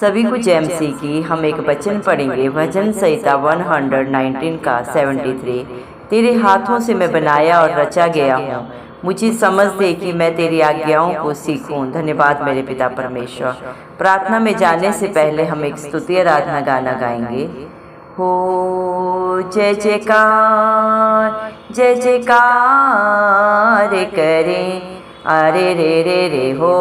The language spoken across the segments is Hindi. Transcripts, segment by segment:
सभी को जय मसीह की। हम एक वचन पढ़ेंगे भजन संहिता 119 का 73। तेरे हाथों से मैं बनाया और रचा गया हूँ, मुझे समझ दे कि मैं तेरी आज्ञाओं को सीखूं। धन्यवाद मेरे पिता परमेश्वर। प्रार्थना में जाने से पहले हम एक स्तुति आराधना गाना गाएंगे। हो जय जयकार, जय जयकार करें, अरे रे रे रे हो।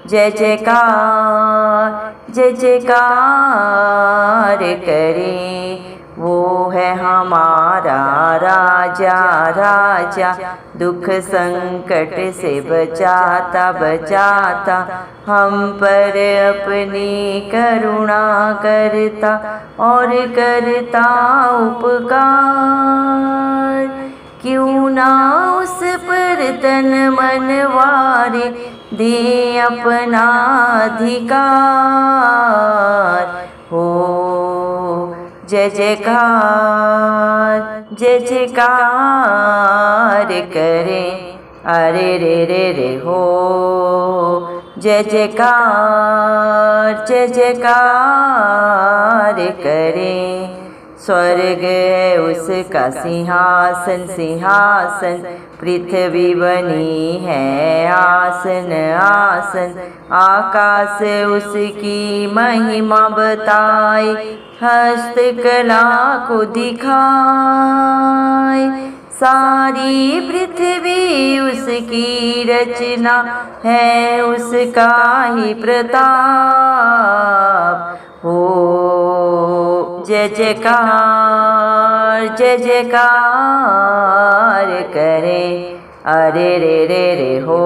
जय जयकार, जय जयकार करें, वो है हमारा राजा राजा, दुख संकट से बचाता बचाता, हम पर अपनी करुणा करता और करता उपकार। क्यों ना उस पर तन मन वारे, दे अपना अधिकार। हो जय जयकार, जय जयकार करें, अरे रे रे रे हो। जय जयकार, जय जयकार करें, स्वर्ग है उसका सिंहासन सिंहासन, पृथ्वी बनी है आसन आसन। आकाश उसकी महिमा बताए, हस्तकला को दिखाए। सारी पृथ्वी उसकी रचना है, उसका ही प्रताप। हो जय जयकार, जय जयकार करें, अरे रे रे रे हो।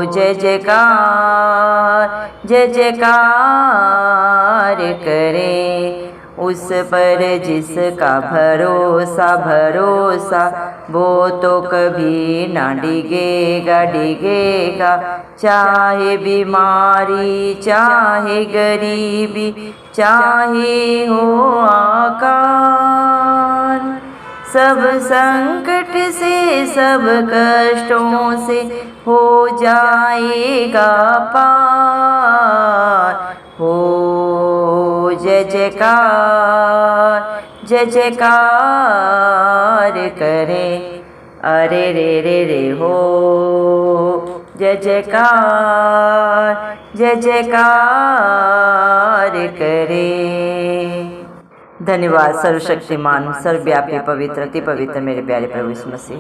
जय जयकार, जय जयकार करें, उस पर जिसका भरोसा भरोसा, वो तो कभी ना डिगेगा डिगेगा। चाहे बीमारी चाहे गरीबी, चाहे हो आकार, सब संकट से सब कष्टों से हो जाएगा पार। हो जय जयकार, जय जयकार करें, अरे रे रे रे हो। जय जयकार, जय जयकार करें। धन्यवाद सर्वशक्तिमान सर्वव्यापी पवित्र अति पवित्र मेरे प्यारे प्रभु यीशु मसीह,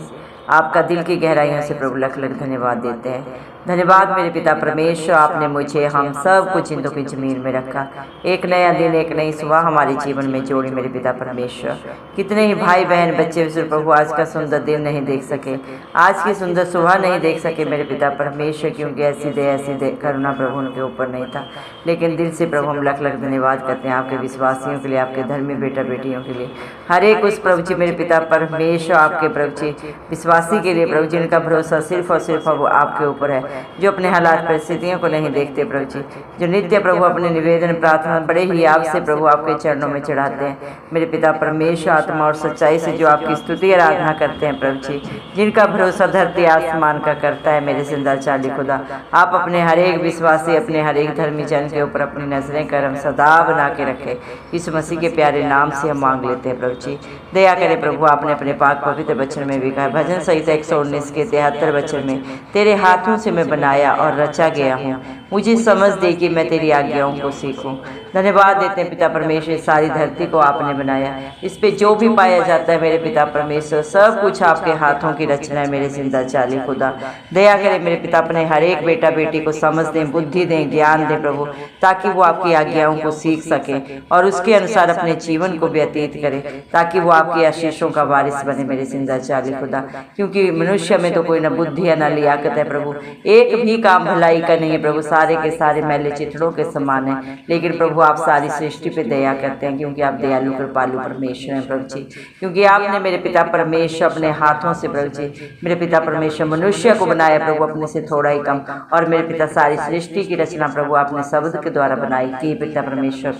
आपका दिल की गहराइयों से प्रभु लख लख धन्यवाद देते हैं। धन्यवाद मेरे पिता परमेश्वर, आपने मुझे हम सब कुछ इंदों की ज़मीन में रखा। एक नया दिन एक नई सुबह हमारे जीवन में जोड़ी मेरे पिता परमेश्वर। कितने ही भाई बहन बच्चे विश्व प्रभु आज का सुंदर दिन नहीं देख सके, आज की सुंदर सुबह नहीं देख सके मेरे पिता परमेश्वर, क्योंकि ऐसी दे करुणा प्रभु उनके ऊपर नहीं था। लेकिन दिल से प्रभु हम लख लख धन्यवाद करते हैं आपके विश्वासियों के लिए, आपके धर्मी बेटा बेटियों के लिए, हर एक उस प्रभु जी मेरे पिता परमेश्वर, आपके प्रभु जी विश्वासी के लिए प्रभु जी, जिनका भरोसा सिर्फ और सिर्फ वो आपके ऊपर है, जो अपने हालात परिस्थितियों को नहीं देखते प्रभु जी, जो नित्य प्रभु अपने निवेदन प्रार्थना बड़े ही आपसे प्रभु आपके चरणों में चढ़ाते हैं मेरे पिता परमेश्वर। आत्मा और सच्चाई से जो आपकी स्तुति आराधना करते हैं प्रभु जी, जिनका भरोसा धरती आसमान का करता है मेरे जिंदा चाली खुदा, आप अपने हर एक विश्वासी अपने हर एक धर्मी जन के ऊपर अपनी नजरें करम सदा बना के रखे। इस मसीह के प्यारे नाम से हम मांग लेते हैं प्रभु जी, दया करें प्रभु। आपने अपने पाक पवित्र वचन में भी कहा, भजन संहिता 119 के 73 वचन में, तेरे हाथों से मैं बनाया और रचा गया हूँ, मुझे समझ दे कि मैं तेरी आज्ञाओं को सीखूं। धन्यवाद देते हैं पिता परमेश्वर, सारी धरती को आपने बनाया, इस पे जो भी पाया जाता है मेरे पिता परमेश्वर, सब कुछ आपके हाथों की रचना है मेरे जिंदा चाली खुदा। दया करें मेरे पिता, अपने हर एक बेटा बेटी को समझ दें, बुद्धि दें, ज्ञान दें प्रभु, ताकि वो आपकी आज्ञाओं को सीख सकें और उसके अनुसार अपने जीवन को व्यतीत करें, ताकि वो आपकी आशीषों का वारिस बने मेरे जिंदा चाली खुदा। क्योंकि मनुष्य में तो कोई न बुद्धि है न लियाकत है प्रभु, एक भी काम भलाई का नहीं है प्रभु, सारे के सारे मैले चिथड़ों के समान हैं। लेकिन प्रभु आप सारी सृष्टि पे दया करते हैं, क्योंकि आप दयालु कृपालु परमेश्वर हैं प्रभु जी। क्योंकि आपने मेरे पिता परमेश्वर अपने हाथों से प्रभु जी मेरे पिता परमेश्वर मनुष्य को बनाया प्रभु, अपने से थोड़ा ही कम, और मेरे पिता सारी सृष्टि की रचना प्रभु आपने शब्द के द्वारा बनाई की पिता परमेश्वर।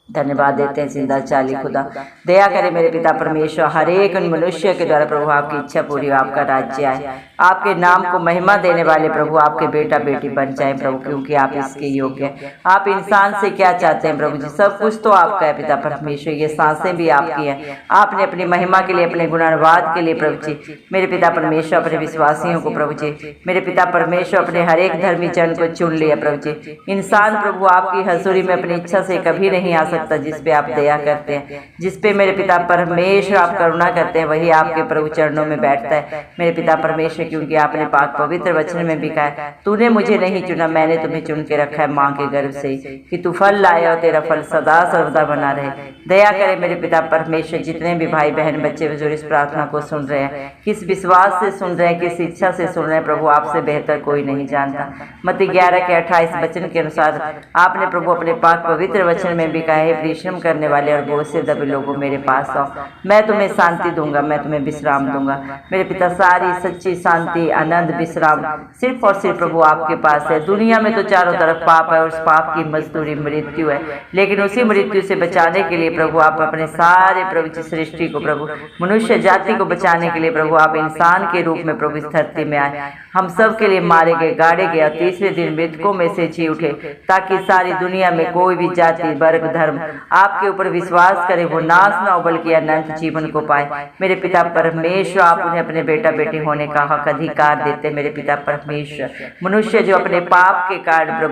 धन्यवाद देते हैं जिंदा चाली खुदा। दया करे मेरे पिता परमेश्वर, हर एक उन मनुष्य के द्वारा प्रभु आपकी इच्छा पूरी हो, आपका राज्य आए, आपके नाम को महिमा देने वाले प्रभु आपके बेटा बेटी बन जाए प्रभु, क्योंकि आप इसके योग्य हैं। आप इंसान से क्या चाहते हैं प्रभु जी, सब कुछ तो आपका है पिता परमेश्वर, ये सांसें भी आपकी हैं। आपने अपनी महिमा के लिए, अपने गुणानुवाद के लिए प्रभु जी मेरे पिता परमेश्वर अपने विश्वासियों को प्रभु जी मेरे पिता परमेश्वर अपने हर एक धर्मी जन को चुन लिया प्रभु जी। इंसान प्रभु आपकी हजूरी में अपनी इच्छा से कभी नहीं आ सकता, जिस पे आप दया करते हैं, जिस पे मेरे पिता परमेश्वर आप करुणा करते हैं, वही आपके प्रभु चरणों में बैठता है मेरे पिता परमेश्वर, क्योंकि आपने पाक पवित्र वचन में भी कहा है, तूने मुझे नहीं चुना, मैंने तुम्हें चुन के रखा है माँ के गर्भ से, कि तू फल लाए और तेरा फल सदा सर्वदा बना रहे। दया करे मेरे पिता परमेश्वर, जितने भी भाई बहन बच्चे बुजुर्ग इस प्रार्थना को सुन रहे हैं, किस विश्वास से सुन रहे हैं, किस इच्छा से सुन रहे हैं प्रभु, आपसे बेहतर कोई नहीं जानता। मत्ती 11 के 28 वचन के अनुसार आपने प्रभु अपने पाक पवित्र वचन में भी कहा है, परिश्रम करने वाले और बोझ से दबे लोगों मेरे पास आओ, मैं तुम्हें शांति दूंगा, मैं तुम्हें विश्राम दूंगा। मेरे पिता सारी सच्ची शांति, आनंद, विश्राम सिर्फ और सिर्फ प्रभु आपके पास है। दुनिया में तो चारों तरफ पाप है और उस पाप की मजदूरी मृत्यु है, लेकिन उसी मृत्यु से बचाने के लिए प्रभु आप अपने सारे प्रभु की सृष्टि को प्रभु मनुष्य जाति को बचाने के लिए प्रभु आप इंसान के रूप में प्रभु इस धरती में आए, हम सब के लिए मारे गए, गाड़े गए और तीसरे दिन मृतकों में से जी उठे, ताकि सारी दुनिया में कोई भी जाति वर्ग धर्म आपके ऊपर विश्वास करे, वो नाश न हो बल्कि अनंत जीवन को पाए। मेरे पिता परमेश्वर आप उन्हें अपने बेटा बेटी होने का हक अधिकार देते। मेरे पिता परमेश्वर, मनुष्य जो अपने पाप के कारण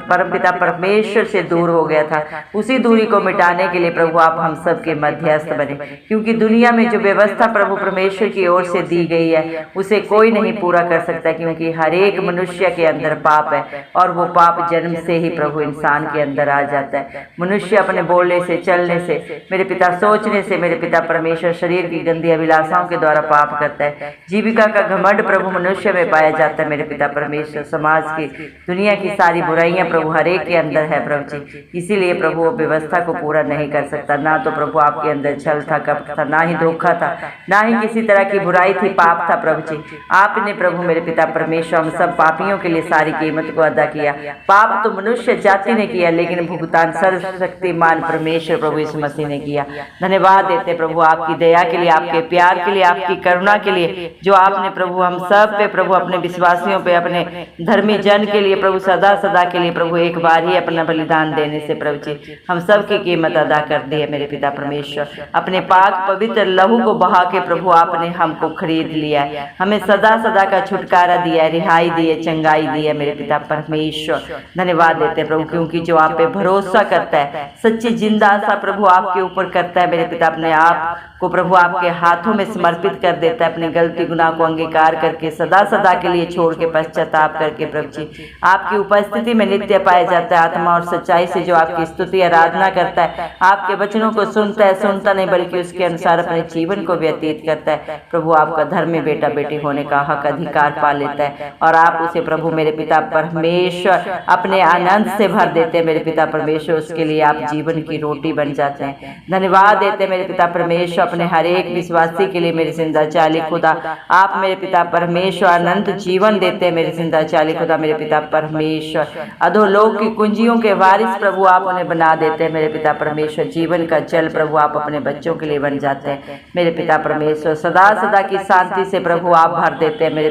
परम पिता परमेश्वर से दूर हो गया था, उसी दूरी को मिटाने के लिए प्रभु आप हम सब के मध्यस्थ बने, क्योंकि दुनिया में जो व्यवस्था प्रभु परमेश्वर की ओर से दी गई है उसे कोई नहीं पूरा कर सकता, क्योंकि हर एक मनुष्य के अंदर पाप है और वो पाप जन्म से ही प्रभु इंसान के अंदर आ जाता है। मनुष्य अपने बोलने से, चलने से, मेरे पिता सोचने से, मेरे पिता परमेश्वर शरीर की गंदी अभिलाषाओं के द्वारा पाप करता है। जीविका का घमंड प्रभु मनुष्य में पाया जाता है। मेरे पिता परमेश्वर समाज की, दुनिया की सारी बुराइयां प्रभु हर एक के अंदर है प्रभु जी, इसीलिए प्रभु वो व्यवस्था को पूरा नहीं कर सकता। ना तो प्रभु आपके अंदर छल था, कपट था, ना ही धोखा था, ना ही किसी तरह की बुराई थी, पाप था प्रभु जी। आपने प्रभु मेरे पिता परमेश्वर हम सब पापियों के लिए सारी कीमत को अदा किया। पाप तो मनुष्य जाति ने किया, लेकिन भुगतान सर्वशक्तिमान परमेश्वर प्रभु यीशु मसीह ने किया। धन्यवाद देते प्रभु आपकी दया के लिए, आपके प्यार के लिए, आपकी करुणा के लिए, जो आपने प्रभु हम सब पे प्रभु अपने विश्वासियों पे, अपने धर्मी जन के लिए प्रभु सदा सदा के लिए प्रभु एक बार ही अपना बलिदान देने से प्रभु जी हम सब की कीमत अदा कर दी है। मेरे पिता परमेश्वर अपने पाक पवित्र लहू को बहा के प्रभु आपने हमको खरीद लिया है, हमें सदा सदा का छुटकारा दिया, रिहाई दी है, चंगाई दी है। मेरे पिता परमेश्वर धन्यवाद देते प्रभु, क्योंकि जो आप पे भरोसा करता है, सच्ची जिंदा आशा प्रभु आपके ऊपर करता है, मेरे पिता अपने आप को प्रभु आपके हाथों में समर्पित कर देता है, अपनी गलती गुनाह को अंगीकार करके सदा सदा के लिए छोड़ के पश्चाताप करके प्रभु जी आपकी उपस्थिति में नित्य पाया जाता है। आत्मा और सच्चाई से जो आपकी स्तुति आराधना करता है, आपके वचनों को सुनता है, सुनता नहीं बल्कि उसके अनुसार अपने जीवन को व्यतीत करता है, प्रभु आपका धर्मी बेटा बेटी होने का हक अधिकार पा लेता है, और आप उसे प्रभु मेरे पिता परमेश्वर अपने आनंद से भर देते हैं। मेरे पिता परमेश्वर उसके लिए आप जीवन की रोटी बन जाते हैं। धन्यवाद देते मेरे पिता परमेश्वर अपने हर एक विश्वासी के लिए। मेरे जिंदा चाली खुदा आप मेरे पिता परमेश्वर अनंत जीवन देते हैं। मेरे जिंदा चाली खुदा मेरे पिता परमेश्वर अधोलोक की कुंजियों के वारिस प्रभु आप उन्हें बना देते हैं। मेरे पिता परमेश्वर जीवन का जल प्रभु आप अपने बच्चों के लिए बन जाते हैं। मेरे पिता परमेश्वर सदा सदा की शांति से प्रभु आप भर देते हैं। मेरे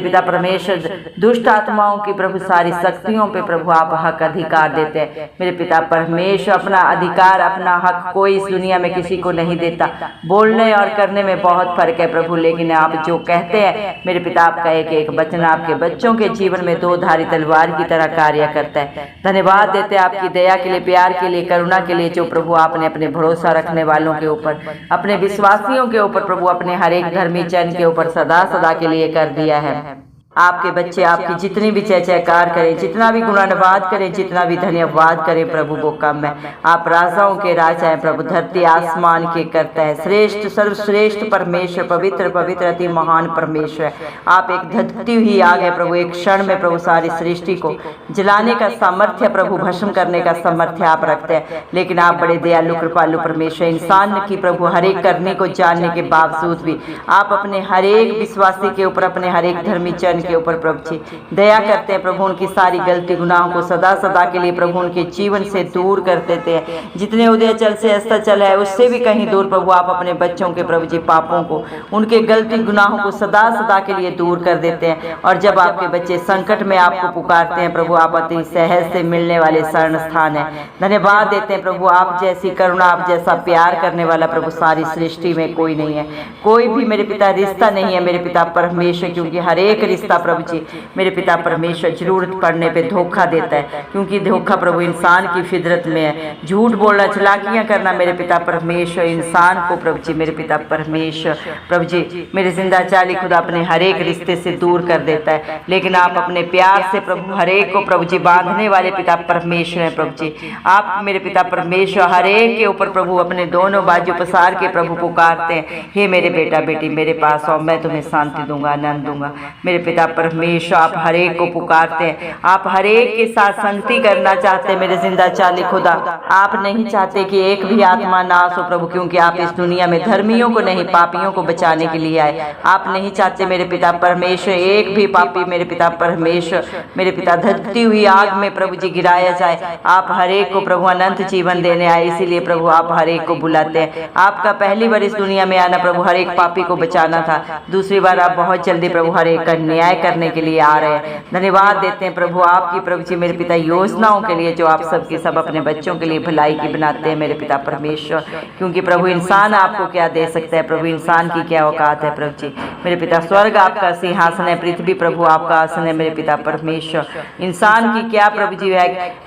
पिता परमेश्वर दुष्ट आत्माओं की प्रभु सारी शक्तियों पे प्रभु आप हक अधिकार देते हैं। मेरे पिता परमेश्वर अपना अधिकार अपना हक कोई इस दुनिया में किसी को नहीं देता। बोलने और करने में बहुत फर्क है प्रभु, लेकिन आप जो कहते हैं मेरे पिता आपका एक एक वचन आपके बच्चों के जीवन में दो धारी तलवार की तरह कार्य करता है। धन्यवाद देते हैं आपकी दया के लिए, प्यार के लिए, करुणा के लिए, जो प्रभु आपने अपने भरोसा रखने वालों के ऊपर, अपने विश्वासियों के ऊपर प्रभु अपने हर एक धर्मी जन के ऊपर सदा सदा के लिए कर दिया है। आपके बच्चे आपकी जितनी भी जय जयकार करें, जितना भी गुणानुवाद करें, जितना भी धन्यवाद करें प्रभु वो कम है। आप राजाओं के राजा हैं प्रभु, धरती आसमान के करता है। श्रेष्ठ सर्वश्रेष्ठ परमेश्वर, पवित्र पवित्र अति महान परमेश्वर है। आप एक धरती ही आ गए प्रभु, एक क्षण में प्रभु सारी सृष्टि को जलाने का सामर्थ्य प्रभु, भस्म करने का सामर्थ्य आप रखते हैं। लेकिन आप बड़े दयालु कृपालु परमेश्वर, इंसान की प्रभु हर एक करने को जानने के बावजूद भी आप अपने हर एक विश्वासी के ऊपर, अपने हर एक धर्मी जन उनके ऊपर प्रभु जी दया करते हैं प्रभु, उनकी सारी गलती गुनाहों को सदा सदा के लिए प्रभु उनके जीवन से दूर कर देते हैं। जितने उदयाचल से अस्ताचल है उससे भी कहीं दूर प्रभु आप अपने बच्चों के प्रभु जी पापों को, उनके गलती गुनाहों को सदा सदा के लिए दूर कर देते हैं। और जब आपके बच्चे संकट में आपको पुकारते हैं प्रभु, आप अति सहज से मिलने वाले शरण स्थान है। धन्यवाद देते हैं प्रभु, आप जैसी करुणा, आप जैसा प्यार करने वाला प्रभु सारी सृष्टि में कोई नहीं है। कोई भी मेरे पिता रिश्ता नहीं है मेरे पिता परमेश्वर, क्योंकि हर एक रिश्ता प्रभु जी मेरे पिता परमेश्वर जरूरत पड़ने पे धोखा देता है, क्योंकि धोखा प्रभु इंसान की फितरत में है। झूठ बोलना, चालाकियां करना मेरे पिता परमेश्वर इंसान को प्रभु जी मेरे पिता परमेश्वर प्रभु जी मेरे जिंदा चाली खुदा अपने हर एक रिश्ते से दूर कर देता है। लेकिन आप अपने प्यार से प्रभु हर एक को प्रभु जी बांधने वाले पिता परमेश्वर है प्रभु जी। आप मेरे पिता परमेश्वर हर एक के ऊपर प्रभु अपने दोनों बाजू पसार के प्रभु पुकारते हैं, हे मेरे बेटा बेटी मेरे पास आओ, मैं तुम्हें शांति दूंगा, आनंद दूंगा। मेरे पिता परमेश्वर आप हर एक को पुकारते हैं, आप हर एक के साथ संगति करना चाहते हैं मेरे जिंदा चाली खुदा। आप नहीं चाहते कि एक भी आत्मा नाश हो प्रभु, क्योंकि आप इस दुनिया में धर्मियों को नहीं पापियों को बचाने के लिए आए। आप नहीं चाहते मेरे पिता परमेश्वर एक भी पापी मेरे पिता परमेश्वर मेरे पिता धधती हुई आग में प्रभु जी गिराया जाए। आप हर एक को प्रभु अनंत जीवन देने आए, इसीलिए प्रभु आप हर एक को बुलाते हैं। आपका पहली बार इस दुनिया में आना प्रभु हर एक पापी को बचाना था, दूसरी बार आप बहुत जल्दी प्रभु हर एक का न्याय करने के लिए आ रहे हैं। धन्यवाद देते हैं प्रभु आपकी प्रभु जी मेरे पिता योजनाओं के लिए, जो आप सबकी सब अपने बच्चों के लिए भलाई की बनाते हैं मेरे पिता परमेश्वर। क्योंकि प्रभु इंसान आपको क्या दे सकता है प्रभु, इंसान की क्या औकात है प्रभु जी मेरे पिता। स्वर्ग आपका सिंहासन है, पृथ्वी प्रभु आपका आसन है मेरे पिता परमेश्वर। इंसान की क्या प्रभु जी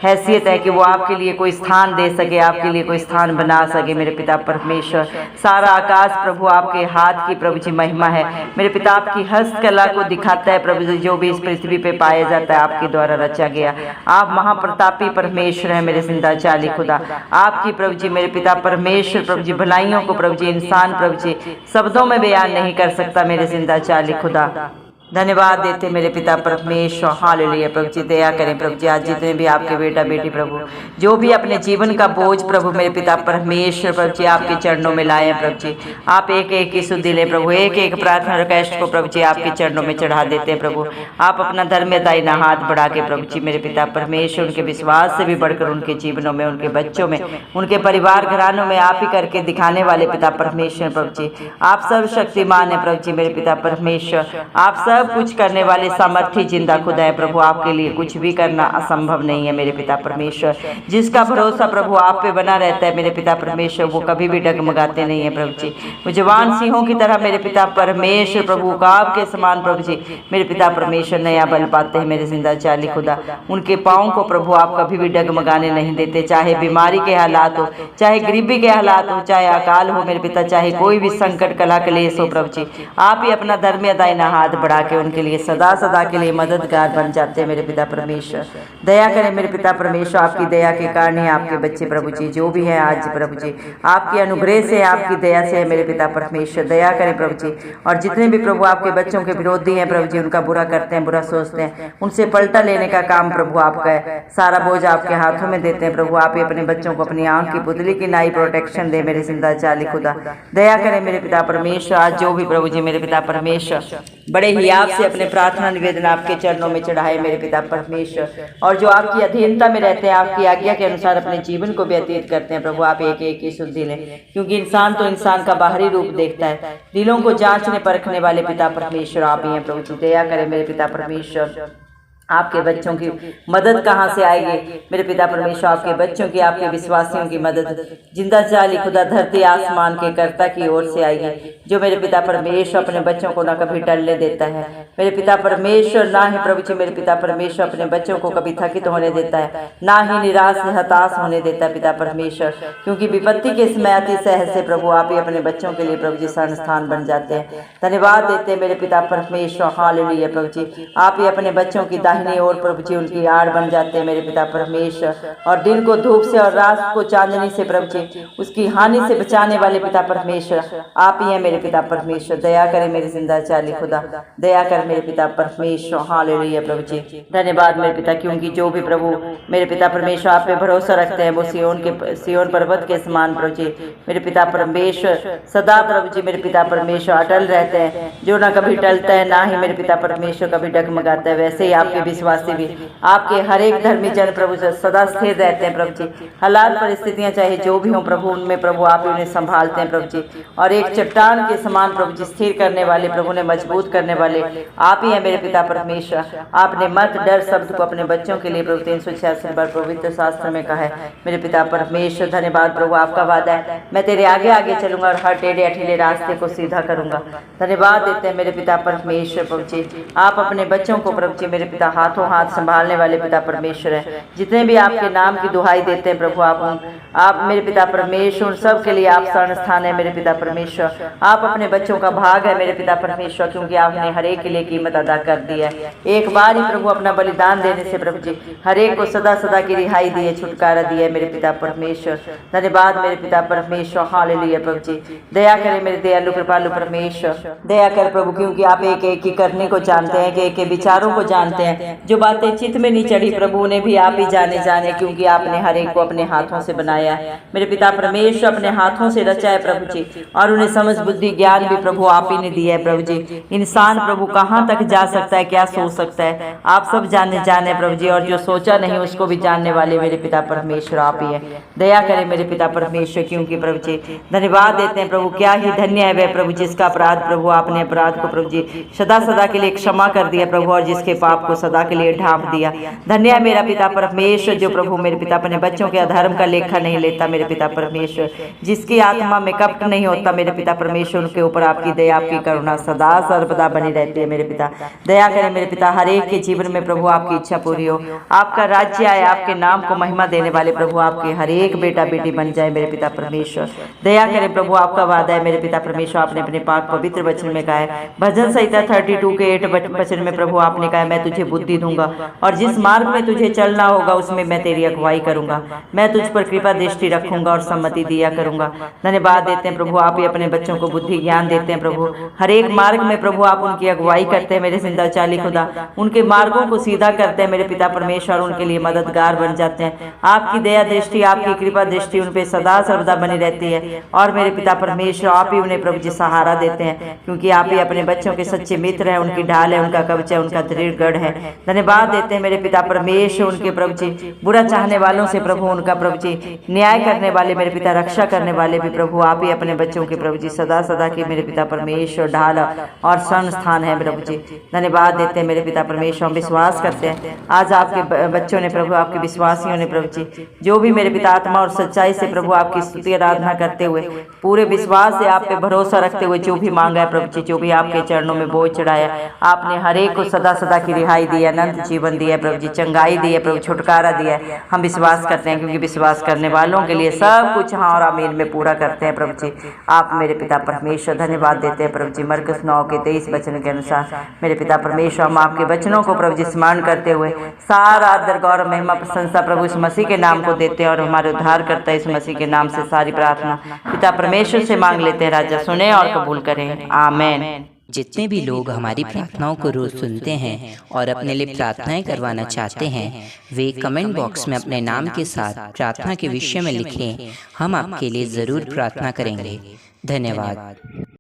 हैसियत है कि वो आपके लिए कोई स्थान दे सके, आपके लिए कोई स्थान बना सके मेरे पिता परमेश्वर। सारा आकाश प्रभु आपके हाथ की प्रभु जी महिमा है मेरे पिता, आपकी हस्तकला को दिखाता है प्रभु जी। जो भी इस पृथ्वी पे पाया जाता है आपके द्वारा रचा गया। आप महाप्रतापी परमेश्वर है मेरे जिंदा चाली खुदा। आपकी प्रभु जी मेरे पिता परमेश्वर प्रभु जी भलाइयों को प्रभु जी इंसान प्रभु जी शब्दों में बयान नहीं कर सकता मेरे जिंदा चाली खुदा। धन्यवाद देते मेरे पिता परमेश्वर। हालेलुया प्रभु जी दया करें प्रभु जी, आज जितने भी आपके बेटा बेटी प्रभु जो भी अपने जीवन का बोझ प्रभु मेरे पिता परमेश्वर प्रभु जी आपके चरणों में लाए प्रभु जी। आप एक एक की सुधि ले प्रभु, एक एक प्रार्थना रिक्वेस्ट को प्रभु जी आपके चरणों में चढ़ा देते हैं प्रभु। आप अपना धर्मदायी ना हाथ बढ़ा के प्रभु जी मेरे पिता परमेश्वर उनके विश्वास से भी बढ़कर उनके जीवनों में, उनके बच्चों में, उनके परिवार घरानों में आप ही करके दिखाने वाले पिता परमेश्वर प्रभु जी। आप सब शक्तिमान है प्रभु जी मेरे पिता परमेश्वर। आप सब कुछ करने वाले सामर्थ्य जिंदा खुदा है प्रभु, आपके लिए कुछ भी करना असंभव नहीं है मेरे पिता परमेश्वर। जिसका भरोसा प्रभु आप पे बना रहता है मेरे पिता परमेश्वर, वो कभी भी डगमगाते नहीं है प्रभु जी। वो जवान सिंहों की तरह मेरे पिता परमेश्वर प्रभु काब के समान प्रभु जी मेरे पिता परमेश्वर नया बल पाते हैं मेरे जिंदा चाली खुदा। उनके पाँव को प्रभु आप कभी भी डगमगाने नहीं देते, चाहे बीमारी के हालात हो, चाहे गरीबी के हालात हो, चाहे अकाल हो मेरे पिता, चाहे कोई भी संकट कला क्लेश हो प्रभु जी। आप ही अपना धर्मदायी हाथ बढ़ा के उनके लिए सदा सदा के लिए मददगार बन जाते हैं मेरे पिता परमेश्वर। दया करें मेरे पिता परमेश्वर, आपकी दया के कारण ही आपके बच्चे प्रभु जी जो भी हैं आज प्रभु जी आपके अनुग्रह से, आपकी दया से है मेरे पिता परमेश्वर। दया करें प्रभु जी, और जितने भी प्रभु आपके बच्चों के विरोधी हैं प्रभु जी, उनका बुरा करते हैं, बुरा सोचते हैं, उनसे पलटा लेने का काम प्रभु आपका है। सारा बोझ आपके हाथों में देते हैं प्रभु। आप ही अपने बच्चों को अपनी आंख की पुतली की नाई प्रोटेक्शन दे मेरे जिंदा चाली खुदा। दया करें मेरे पिता परमेश्वर, आज जो भी प्रभु जी मेरे पिता परमेश्वर बड़े ही आपसे अपने प्रार्थना निवेदन आपके चरणों में चढ़ाए मेरे पिता परमेश्वर, और जो आपकी अधीनता में रहते हैं, आपकी आज्ञा के अनुसार अपने जीवन को व्यतीत करते हैं प्रभु, आप एक एक की शुद्धि लें। क्योंकि इंसान तो इंसान का बाहरी रूप देखता है, दिलों को जांचने परखने वाले पिता परमेश्वर आप ही हैं प्रभु जी। दया करें मेरे पिता परमेश्वर, आपके बच्चों की मदद कहाँ से आएगी मेरे पिता परमेश्वर, आपके बच्चों की, आपके विश्वासियों की मदद जिंदा चाली खुदा धरती आसमान के कर्ता की ओर से आएगी, जो मेरे पिता परमेश्वर अपने बच्चों को ना कभी टलने देता है मेरे पिता परमेश्वर, ना ही प्रभु जी मेरे पिता परमेश्वर अपने बच्चों को कभी थकित होने देता है, ना ही निराश हताश होने देता है पिता परमेश्वर। क्योंकि विपत्ति के समय अति सहज से प्रभु आप ही अपने बच्चों के लिए प्रभु जी शरण स्थान बन जाते हैं। धन्यवाद देते हैं मेरे पिता परमेश्वर। हालेलुया प्रभु जी, आप ही अपने बच्चों की दाहिनी ओर प्रभु जी उनकी आड़ बन जाते हैं मेरे पिता परमेश्वर, और दिन को धूप से और रात को चांदनी से प्रभु जी उसकी हानि से बचाने वाले पिता परमेश्वर आप ही हैं मेरे पिता परमेश्वर। दया करें मेरे जिंदा चाली खुदा, दया कर मेरे पिता परमेश्वर। हालेलुया प्रभु जी, धन्यवाद मेरे पिता, क्योंकि जो भी प्रभु मेरे पिता परमेश्वर आप पे भरोसा रखते हैं वो सियोन पर्वत के समान प्रभु जी मेरे पिता परमेश्वर सदा प्रभु जी मेरे पिता परमेश्वर अटल रहते हैं, जो ना कभी टलता है ना ही मेरे पिता परमेश्वर कभी डगमगाता है। वैसे ही आपके विश्वासी भी आपके हर एक धर्मी जन प्रभु सदा स्थिर रहते हैं प्रभु जी। हालात परिस्थितियां चाहे जो भी हों प्रभु, उनमें प्रभु आप उन्हें संभालते हैं प्रभु जी, और एक चट्टान के समान प्रभु जी स्थिर करने वाले प्रभु ने मजबूत करने वाले आप ही हैं मेरे पिता परमेश्वर। आपने मत डर शब्द को अपने बच्चों के लिए प्रभु 366 बार पवित्र शास्त्र में कहा है मेरे पिता परमेश्वर। धन्यवाद प्रभु, आपका वादा है मैं तेरे आगे आगे चलूंगा और हर टेढ़े अठीले रास्ते को सीधा करूंगा। धन्यवाद देते हैं मेरे पिता परमेश्वर प्रभु जी, आप अपने बच्चों को प्रभु जी मेरे पिता हाथों हाथ संभालने वाले पिता परमेश्वर है। जितने भी आपके नाम की दुहाई देते हैं प्रभु आप मेरे पिता परमेश्वर सब के लिए आप शरण स्थान है मेरे पिता परमेश्वर। आप अपने बच्चों का भाग है मेरे पिता परमेश्वर, क्योंकि आपने हर एक के लिए कीमत अदा कर दी है। एक बार ही प्रभु अपना बलिदान देने से प्रभु जी हर एक को सदा सदा की रिहाई दी है, छुटकारा दिया है मेरे पिता परमेश्वर। धन्यवाद मेरे पिता परमेश्वर। हालेलुया प्रभु जी, दया करें मेरे दयालु कृपालु परमेश्वर, दया कर प्रभु, क्योंकि आप एक एक की करने को जानते हैं, कि एक विचारों को जानते हैं। जो बातें चित्त में नहीं चढ़ी प्रभु उन्हें भी आप ही जाने, क्योंकि आपने हर एक को अपने हाथों से बनाया मेरे पिता परमेश्वर, अपने हाथों से रचा है प्रभु जी, और उन्हें समझ बुद्धि ज्ञान भी प्रभु आप ही ने दिया है प्रभु जी। इंसान प्रभु कहाँ तक जा सकता है, क्या सोच सकता है, आप सब जाने प्रभु जी, और जो सोचा नहीं उसको भी जानने वाले मेरे पिता परमेश्वर आप ही है। दया करें मेरे पिता परमेश्वर, क्योंकि प्रभु जी धन्यवाद देते हैं प्रभु, क्या ही धन्य है वह प्रभु जिसका अपराध प्रभु आपने अपराध को प्रभु जी सदा सदा के लिए क्षमा कर दिया प्रभु, और जिसके पाप को सदा के लिए ढांप दिया। धन्य है मेरा पिता परमेश्वर, जो प्रभु मेरे पिता अपने बच्चों के अधर्म का लेखा नहीं लेता मेरे पिता परमेश्वर, जिसकी आत्मा में कपट नहीं होता मेरे पिता परमेश्वर, उनके ऊपर आपकी दया आपकी करुणा सदा सर्वदा बनी रहती है मेरे पिता। दया करें मेरे पिता, हर एक के जीवन में प्रभु आपकी इच्छा पूरी हो, आपका राज्य आए, आपके नाम को महिमा देने वाले प्रभु आपके हर एक बेटा बेटी बन जाए मेरे पिता परमेश्वर। दया करें प्रभु, आपका वादा है मेरे पिता परमेश्वर, आपने अपने पाक पवित्र वचन में कहा है, भजन संहिता 32 के 8 वचन में प्रभु आपने कहा मैं तुझे बुद्धि दूंगा, और जिस मार्ग में तुझे चलना होगा उसमें मैं तेरी अगुवाई करूंगा, मैं तुझ पर कृपा दृष्टि रखूंगा और सम्मति दिया करूंगा। धन्यवाद देते हैं प्रभु, आप ही अपने बच्चों को बुद्धि ज्ञान देते हैं प्रभु, हर एक मार्ग में प्रभु आप उनकी अगुवाई करते हैं मेरे जिंदा चाली खुदा, उनके मार्गों को सीधा करते हैं मेरे पिता परमेश्वर, उनके लिए मददगार बन जाते हैं। आपकी दया दृष्टि आपकी कृपा दृष्टि उन पे सदा सर्वदा बनी रहती है, और मेरे पिता परमेश्वर आप ही उन्हें प्रभु जी सहारा देते हैं, क्योंकि आप ही अपने बच्चों के सच्चे मित्र हैं, उनकी ढाल है, उनका कवच है, उनका दृढ़ गढ़ है। धन्यवाद देते हैं मेरे पिता परमेश्वर, उनके प्रभु जी बुरा चाहने वालों से प्रभु उनका प्रभु जी न्याय करने वाले मेरे पिता रक्षा करने वाले भी प्रभु आप ही अपने बच्चों के प्रभु जी सदा सदा की मेरे पिता परमेश्वर ढाल और शरण स्थान है प्रभु जी। धन्यवाद देते हैं मेरे पिता परमेश्वर, हम विश्वास करते हैं आज आपके बच्चों ने प्रभु आपके विश्वासियों ने प्रभु जी जो भी मेरे पिता आत्मा और सच्चाई से प्रभु आपकी स्तुति आराधना करते हुए पूरे विश्वास से आप पे भरोसा रखते हुए जो भी मांगा है प्रभु जी, जो भी आपके चरणों में बोझ चढ़ाया, आपने हर एक को सदा सदा की रिहाई दी है, अनंत जीवन दिया है प्रभु जी, चंगाई दी है प्रभु, छुटकारा दिया है। हम विश्वास करते हैं, क्योंकि विश्वास करने वालों के लिए सब कुछ हाँ और आमीन में पूरा करते हैं प्रभु जी आप मेरे पिता परमेश्वर। धन्यवाद देते हैं प्रभु जी, मरकुस 9 के 23 वचन के अनुसार मेरे पिता परमेश्वर हम आपके वचनों को प्रभु जी स्मरण करते हुए सारा आदर गौरव महिमा प्रशंसा प्रभु इस मसीह के नाम को देते हैं, और हमारे उद्धार करता है इस मसीह के नाम से सारी प्रार्थना पिता परमेश्वर से मांग लेते हैं। राजा सुने और कबूल करें, आमेन। जितने भी लोग हमारी प्रार्थनाओं को रोज़ सुनते हैं और अपने लिए प्रार्थनाएं करवाना चाहते हैं, वे कमेंट बॉक्स में अपने नाम के साथ प्रार्थना के विषय में लिखें, हम आपके लिए ज़रूर प्रार्थना करेंगे। धन्यवाद।